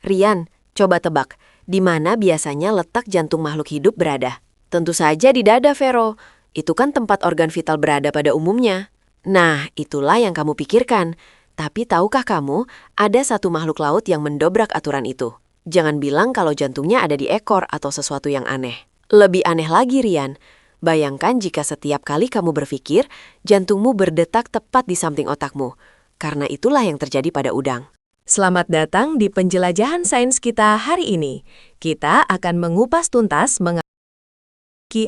Rian, coba tebak, di mana biasanya letak jantung makhluk hidup berada? Tentu saja di dada, Vero. Itu kan tempat organ vital berada pada umumnya. Nah, itulah yang kamu pikirkan. Tapi tahukah kamu, ada satu makhluk laut yang mendobrak aturan itu. Jangan bilang kalau jantungnya ada di ekor atau sesuatu yang aneh. Lebih aneh lagi, Rian. Bayangkan jika setiap kali kamu berpikir, jantungmu berdetak tepat di samping otakmu. Karena itulah yang terjadi pada udang. Selamat datang di penjelajahan sains kita hari ini. Kita akan mengupas tuntas mengenai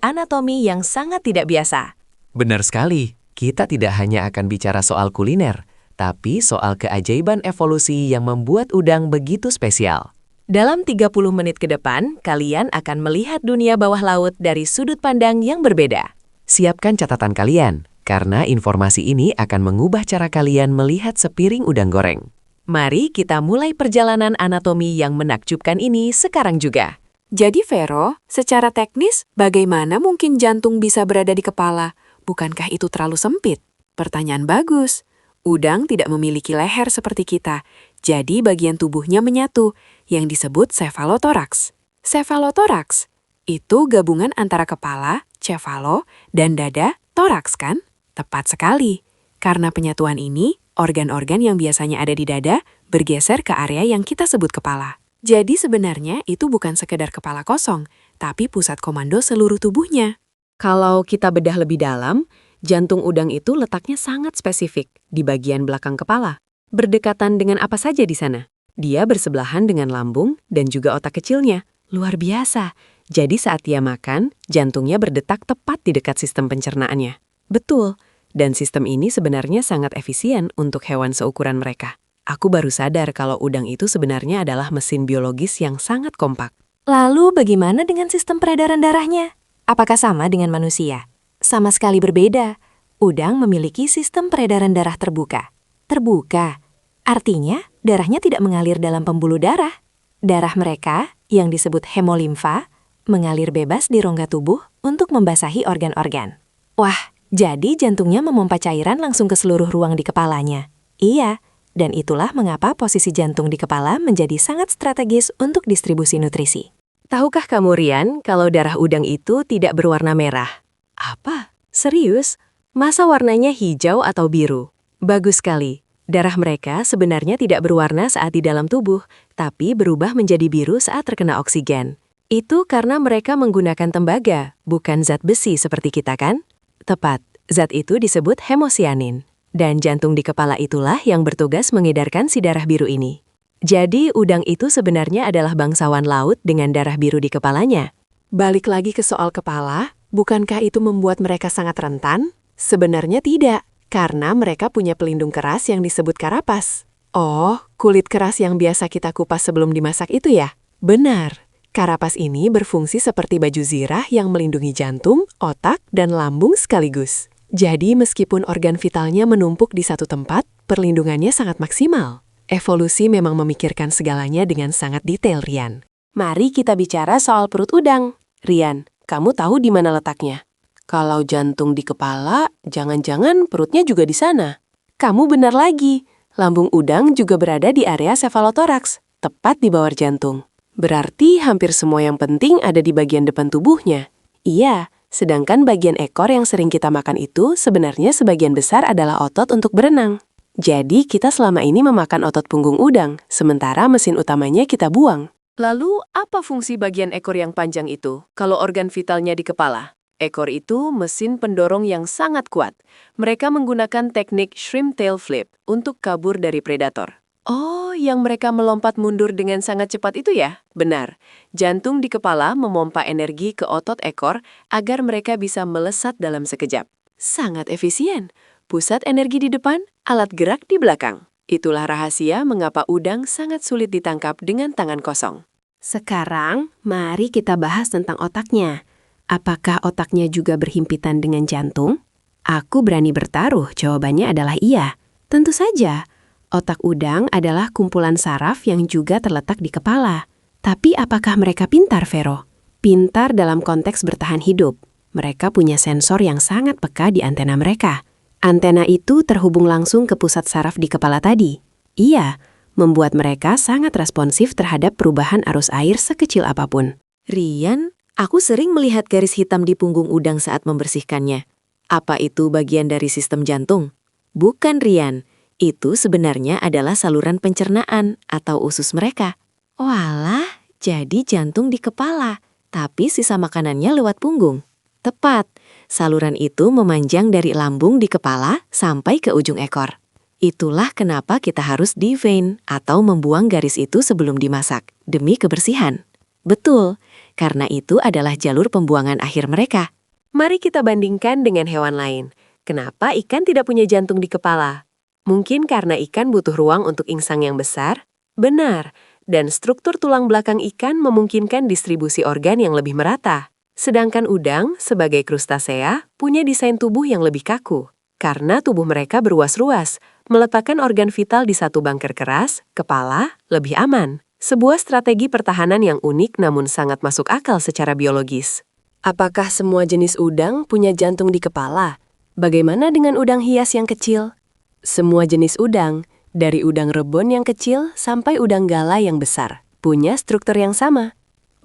anatomi yang sangat tidak biasa. Benar sekali, kita tidak hanya akan bicara soal kuliner, tapi soal keajaiban evolusi yang membuat udang begitu spesial. Dalam 30 menit ke depan, kalian akan melihat dunia bawah laut dari sudut pandang yang berbeda. Siapkan catatan kalian, karena informasi ini akan mengubah cara kalian melihat sepiring udang goreng. Mari kita mulai perjalanan anatomi yang menakjubkan ini sekarang juga. Jadi Vero, secara teknis, bagaimana mungkin jantung bisa berada di kepala? Bukankah itu terlalu sempit? Pertanyaan bagus. Udang tidak memiliki leher seperti kita, jadi bagian tubuhnya menyatu, yang disebut cephalothoraks. Cephalothoraks itu gabungan antara kepala, cephalo, dan dada, thoraks kan? Tepat sekali. Karena penyatuan ini, organ-organ yang biasanya ada di dada bergeser ke area yang kita sebut kepala. Jadi sebenarnya itu bukan sekedar kepala kosong, tapi pusat komando seluruh tubuhnya. Kalau kita bedah lebih dalam, jantung udang itu letaknya sangat spesifik di bagian belakang kepala. Berdekatan dengan apa saja di sana? Dia bersebelahan dengan lambung dan juga otak kecilnya. Luar biasa. Jadi saat dia makan, jantungnya berdetak tepat di dekat sistem pencernaannya. Betul. Dan sistem ini sebenarnya sangat efisien untuk hewan seukuran mereka. Aku baru sadar kalau udang itu sebenarnya adalah mesin biologis yang sangat kompak. Lalu bagaimana dengan sistem peredaran darahnya? Apakah sama dengan manusia? Sama sekali berbeda. Udang memiliki sistem peredaran darah terbuka. Terbuka, artinya darahnya tidak mengalir dalam pembuluh darah. Darah mereka, yang disebut hemolimfa, mengalir bebas di rongga tubuh untuk membasahi organ-organ. Wah, jadi jantungnya memompa cairan langsung ke seluruh ruang di kepalanya. Iya, dan itulah mengapa posisi jantung di kepala menjadi sangat strategis untuk distribusi nutrisi. Tahukah kamu, Rian, kalau darah udang itu tidak berwarna merah? Apa? Serius? Masa warnanya hijau atau biru? Bagus sekali. Darah mereka sebenarnya tidak berwarna saat di dalam tubuh, tapi berubah menjadi biru saat terkena oksigen. Itu karena mereka menggunakan tembaga, bukan zat besi seperti kita kan? Tepat, zat itu disebut hemosianin. Dan jantung di kepala itulah yang bertugas mengedarkan si darah biru ini. Jadi udang itu sebenarnya adalah bangsawan laut dengan darah biru di kepalanya. Balik lagi ke soal kepala, bukankah itu membuat mereka sangat rentan? Sebenarnya tidak, karena mereka punya pelindung keras yang disebut karapas. Oh, kulit keras yang biasa kita kupas sebelum dimasak itu ya? Benar. Karapas ini berfungsi seperti baju zirah yang melindungi jantung, otak, dan lambung sekaligus. Jadi meskipun organ vitalnya menumpuk di satu tempat, perlindungannya sangat maksimal. Evolusi memang memikirkan segalanya dengan sangat detail, Rian. Mari kita bicara soal perut udang. Rian, kamu tahu di mana letaknya? Kalau jantung di kepala, jangan-jangan perutnya juga di sana. Kamu benar lagi. Lambung udang juga berada di area cephalothoraks, tepat di bawah jantung. Berarti hampir semua yang penting ada di bagian depan tubuhnya. Iya, sedangkan bagian ekor yang sering kita makan itu sebenarnya sebagian besar adalah otot untuk berenang. Jadi kita selama ini memakan otot punggung udang, sementara mesin utamanya kita buang. Lalu apa fungsi bagian ekor yang panjang itu kalau organ vitalnya di kepala? Ekor itu mesin pendorong yang sangat kuat. Mereka menggunakan teknik shrimp tail flip untuk kabur dari predator. Oh, yang mereka melompat mundur dengan sangat cepat itu ya? Benar. Jantung di kepala memompa energi ke otot ekor agar mereka bisa melesat dalam sekejap. Sangat efisien. Pusat energi di depan, alat gerak di belakang. Itulah rahasia mengapa udang sangat sulit ditangkap dengan tangan kosong. Sekarang, mari kita bahas tentang otaknya. Apakah otaknya juga berhimpitan dengan jantung? Aku berani bertaruh, jawabannya adalah iya. Tentu saja. Otak udang adalah kumpulan saraf yang juga terletak di kepala. Tapi apakah mereka pintar, Vero? Pintar dalam konteks bertahan hidup. Mereka punya sensor yang sangat peka di antena mereka. Antena itu terhubung langsung ke pusat saraf di kepala tadi. Iya, membuat mereka sangat responsif terhadap perubahan arus air sekecil apapun. Rian, aku sering melihat garis hitam di punggung udang saat membersihkannya. Apa itu bagian dari sistem jantung? Bukan, Rian. Itu sebenarnya adalah saluran pencernaan atau usus mereka. Walah, jadi jantung di kepala, tapi sisa makanannya lewat punggung. Tepat, saluran itu memanjang dari lambung di kepala sampai ke ujung ekor. Itulah kenapa kita harus devein atau membuang garis itu sebelum dimasak, demi kebersihan. Betul, karena itu adalah jalur pembuangan akhir mereka. Mari kita bandingkan dengan hewan lain. Kenapa ikan tidak punya jantung di kepala? Mungkin karena ikan butuh ruang untuk insang yang besar? Benar, dan struktur tulang belakang ikan memungkinkan distribusi organ yang lebih merata. Sedangkan udang, sebagai krustasea, punya desain tubuh yang lebih kaku. Karena tubuh mereka berruas-ruas, meletakkan organ vital di satu bunker keras, kepala, lebih aman. Sebuah strategi pertahanan yang unik namun sangat masuk akal secara biologis. Apakah semua jenis udang punya jantung di kepala? Bagaimana dengan udang hias yang kecil? Semua jenis udang, dari udang rebon yang kecil sampai udang gala yang besar, punya struktur yang sama.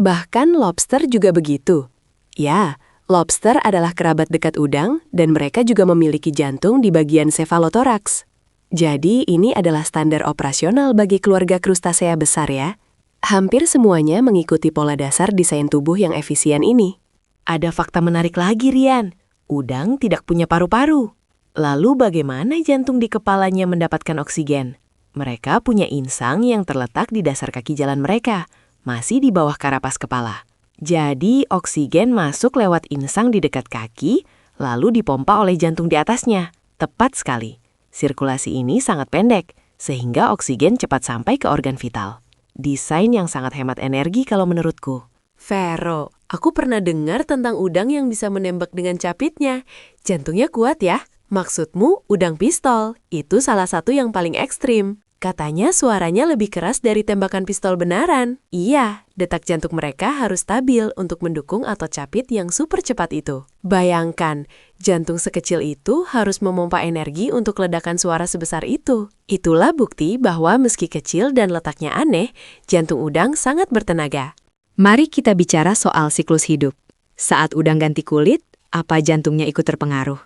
Bahkan lobster juga begitu. Ya, lobster adalah kerabat dekat udang dan mereka juga memiliki jantung di bagian sefalotoraks. Jadi ini adalah standar operasional bagi keluarga krustasea besar ya. Hampir semuanya mengikuti pola dasar desain tubuh yang efisien ini. Ada fakta menarik lagi, Rian. Udang tidak punya paru-paru. Lalu bagaimana jantung di kepalanya mendapatkan oksigen? Mereka punya insang yang terletak di dasar kaki jalan mereka, masih di bawah karapas kepala. Jadi oksigen masuk lewat insang di dekat kaki, lalu dipompa oleh jantung di atasnya. Tepat sekali. Sirkulasi ini sangat pendek, sehingga oksigen cepat sampai ke organ vital. Desain yang sangat hemat energi kalau menurutku. Vero, aku pernah dengar tentang udang yang bisa menembak dengan capitnya. Jantungnya kuat ya? Maksudmu udang pistol, itu salah satu yang paling ekstrim. Katanya suaranya lebih keras dari tembakan pistol benaran. Iya, detak jantung mereka harus stabil untuk mendukung otot capit yang super cepat itu. Bayangkan, jantung sekecil itu harus memompa energi untuk ledakan suara sebesar itu. Itulah bukti bahwa meski kecil dan letaknya aneh, jantung udang sangat bertenaga. Mari kita bicara soal siklus hidup. Saat udang ganti kulit, apa jantungnya ikut terpengaruh?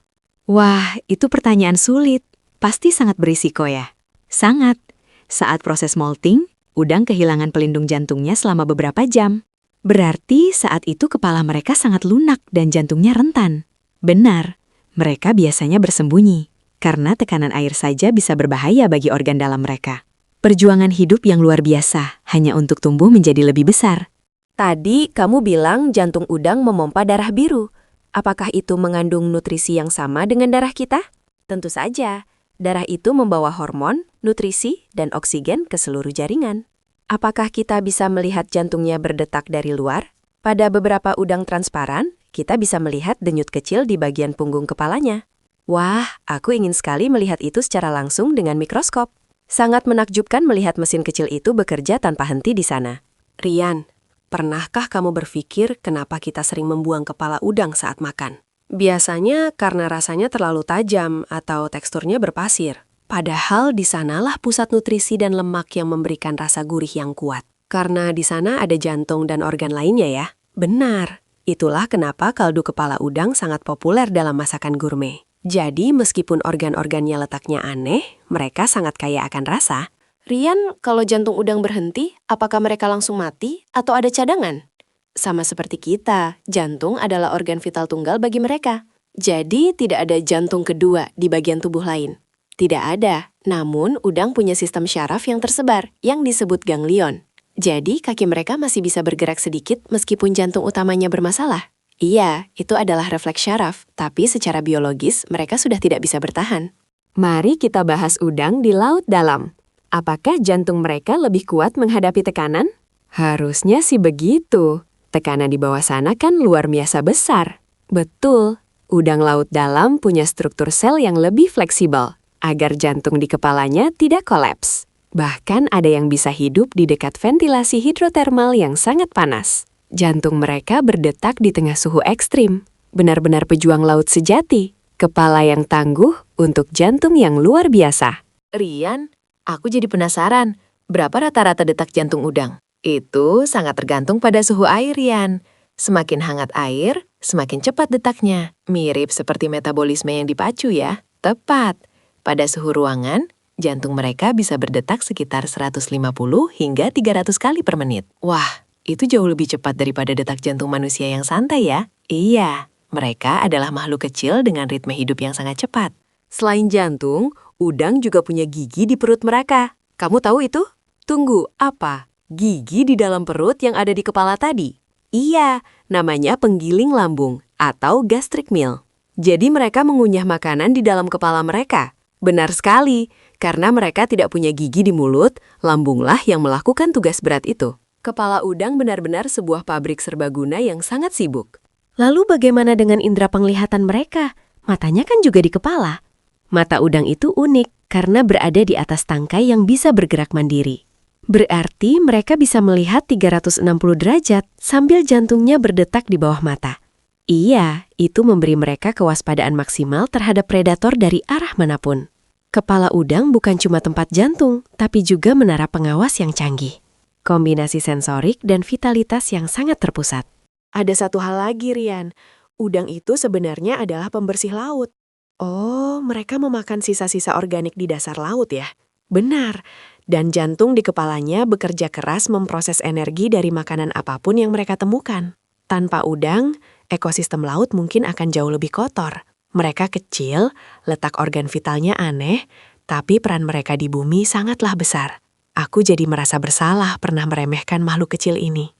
Wah, itu pertanyaan sulit. Pasti sangat berisiko ya. Sangat. Saat proses molting, udang kehilangan pelindung jantungnya selama beberapa jam. Berarti saat itu kepala mereka sangat lunak dan jantungnya rentan. Benar, mereka biasanya bersembunyi, karena tekanan air saja bisa berbahaya bagi organ dalam mereka. Perjuangan hidup yang luar biasa, hanya untuk tumbuh menjadi lebih besar. Tadi kamu bilang jantung udang memompa darah biru. Apakah itu mengandung nutrisi yang sama dengan darah kita? Tentu saja. Darah itu membawa hormon, nutrisi, dan oksigen ke seluruh jaringan. Apakah kita bisa melihat jantungnya berdetak dari luar? Pada beberapa udang transparan, kita bisa melihat denyut kecil di bagian punggung kepalanya. Wah, aku ingin sekali melihat itu secara langsung dengan mikroskop. Sangat menakjubkan melihat mesin kecil itu bekerja tanpa henti di sana. Rian, pernahkah kamu berpikir kenapa kita sering membuang kepala udang saat makan? Biasanya karena rasanya terlalu tajam atau teksturnya berpasir. Padahal di sanalah pusat nutrisi dan lemak yang memberikan rasa gurih yang kuat. Karena di sana ada jantung dan organ lainnya ya. Benar, itulah kenapa kaldu kepala udang sangat populer dalam masakan gourmet. Jadi meskipun organ-organnya letaknya aneh, mereka sangat kaya akan rasa. Rian, kalau jantung udang berhenti, apakah mereka langsung mati atau ada cadangan? Sama seperti kita, jantung adalah organ vital tunggal bagi mereka. Jadi tidak ada jantung kedua di bagian tubuh lain. Tidak ada, namun udang punya sistem syaraf yang tersebar, yang disebut ganglion. Jadi kaki mereka masih bisa bergerak sedikit meskipun jantung utamanya bermasalah. Iya, itu adalah refleks syaraf, tapi secara biologis mereka sudah tidak bisa bertahan. Mari kita bahas udang di laut dalam. Apakah jantung mereka lebih kuat menghadapi tekanan? Harusnya sih begitu. Tekanan di bawah sana kan luar biasa besar. Betul, udang laut dalam punya struktur sel yang lebih fleksibel, agar jantung di kepalanya tidak kolaps. Bahkan ada yang bisa hidup di dekat ventilasi hidrotermal yang sangat panas. Jantung mereka berdetak di tengah suhu ekstrim. Benar-benar pejuang laut sejati. Kepala yang tangguh untuk jantung yang luar biasa. Rian, aku jadi penasaran. Berapa rata-rata detak jantung udang? Itu sangat tergantung pada suhu air, Rian. Semakin hangat air, semakin cepat detaknya. Mirip seperti metabolisme yang dipacu ya. Tepat. Pada suhu ruangan, jantung mereka bisa berdetak sekitar 150 hingga 300 kali per menit. Wah, itu jauh lebih cepat daripada detak jantung manusia yang santai ya. Iya, mereka adalah makhluk kecil dengan ritme hidup yang sangat cepat. Selain jantung, udang juga punya gigi di perut mereka. Kamu tahu itu? Tunggu, apa? Gigi di dalam perut yang ada di kepala tadi? Iya, namanya penggiling lambung atau gastric meal. Jadi mereka mengunyah makanan di dalam kepala mereka. Benar sekali, karena mereka tidak punya gigi di mulut, lambunglah yang melakukan tugas berat itu. Kepala udang benar-benar sebuah pabrik serbaguna yang sangat sibuk. Lalu bagaimana dengan indera penglihatan mereka? Matanya kan juga di kepala. Mata udang itu unik karena berada di atas tangkai yang bisa bergerak mandiri. Berarti mereka bisa melihat 360 derajat sambil jantungnya berdetak di bawah mata. Iya, itu memberi mereka kewaspadaan maksimal terhadap predator dari arah manapun. Kepala udang bukan cuma tempat jantung, tapi juga menara pengawas yang canggih. Kombinasi sensorik dan vitalitas yang sangat terpusat. Ada satu hal lagi, Rian. Udang itu sebenarnya adalah pembersih laut. Oh, mereka memakan sisa-sisa organik di dasar laut ya? Benar. Dan jantung di kepalanya bekerja keras memproses energi dari makanan apapun yang mereka temukan. Tanpa udang, ekosistem laut mungkin akan jauh lebih kotor. Mereka kecil, letak organ vitalnya aneh, tapi peran mereka di bumi sangatlah besar. Aku jadi merasa bersalah pernah meremehkan makhluk kecil ini.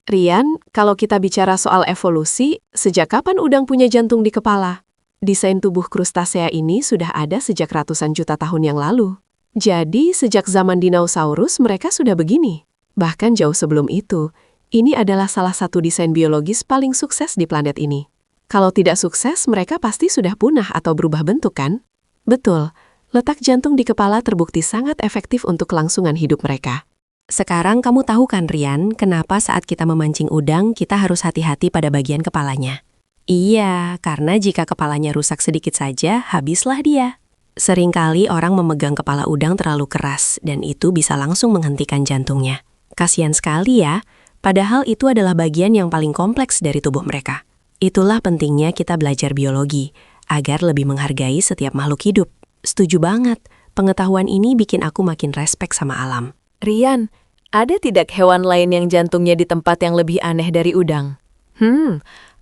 Rian, kalau kita bicara soal evolusi, sejak kapan udang punya jantung di kepala? Desain tubuh krustasea ini sudah ada sejak ratusan juta tahun yang lalu. Jadi, sejak zaman dinosaurus mereka sudah begini. Bahkan jauh sebelum itu, ini adalah salah satu desain biologis paling sukses di planet ini. Kalau tidak sukses, mereka pasti sudah punah atau berubah bentuk kan? Betul, letak jantung di kepala terbukti sangat efektif untuk kelangsungan hidup mereka. Sekarang kamu tahu kan, Rian, kenapa saat kita memancing udang, kita harus hati-hati pada bagian kepalanya? Iya, karena jika kepalanya rusak sedikit saja, habislah dia. Seringkali orang memegang kepala udang terlalu keras, dan itu bisa langsung menghentikan jantungnya. Kasian sekali ya, padahal itu adalah bagian yang paling kompleks dari tubuh mereka. Itulah pentingnya kita belajar biologi, agar lebih menghargai setiap makhluk hidup. Setuju banget, pengetahuan ini bikin aku makin respek sama alam. Rian, ada tidak hewan lain yang jantungnya di tempat yang lebih aneh dari udang?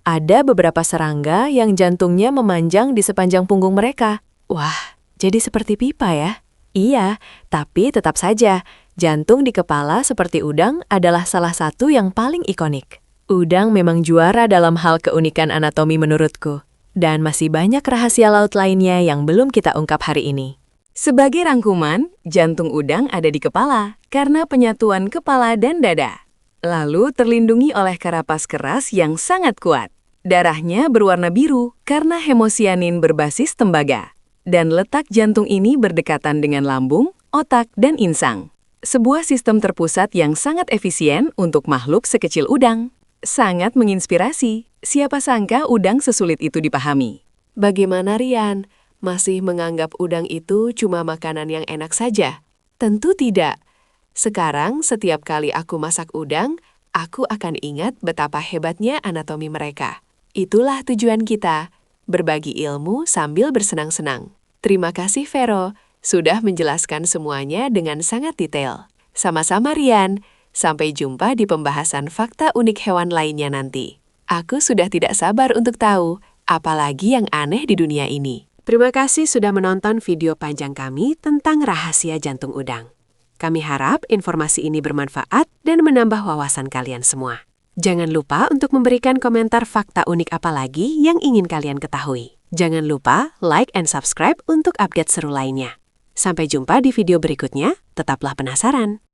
Ada beberapa serangga yang jantungnya memanjang di sepanjang punggung mereka. Wah, jadi seperti pipa ya? Iya, tapi tetap saja, jantung di kepala seperti udang adalah salah satu yang paling ikonik. Udang memang juara dalam hal keunikan anatomi menurutku. Dan masih banyak rahasia laut lainnya yang belum kita ungkap hari ini. Sebagai rangkuman, jantung udang ada di kepala karena penyatuan kepala dan dada. Lalu terlindungi oleh karapas keras yang sangat kuat. Darahnya berwarna biru karena hemosianin berbasis tembaga. Dan letak jantung ini berdekatan dengan lambung, otak, dan insang. Sebuah sistem terpusat yang sangat efisien untuk makhluk sekecil udang. Sangat menginspirasi. Siapa sangka udang sesulit itu dipahami. Bagaimana Rian? Masih menganggap udang itu cuma makanan yang enak saja? Tentu tidak. Sekarang setiap kali aku masak udang, aku akan ingat betapa hebatnya anatomi mereka. Itulah tujuan kita, berbagi ilmu sambil bersenang-senang. Terima kasih Vero, sudah menjelaskan semuanya dengan sangat detail. Sama-sama Rian, sampai jumpa di pembahasan fakta unik hewan lainnya nanti. Aku sudah tidak sabar untuk tahu, apalagi yang aneh di dunia ini. Terima kasih sudah menonton video panjang kami tentang rahasia jantung udang. Kami harap informasi ini bermanfaat dan menambah wawasan kalian semua. Jangan lupa untuk memberikan komentar fakta unik apa lagi yang ingin kalian ketahui. Jangan lupa like and subscribe untuk update seru lainnya. Sampai jumpa di video berikutnya, tetaplah penasaran.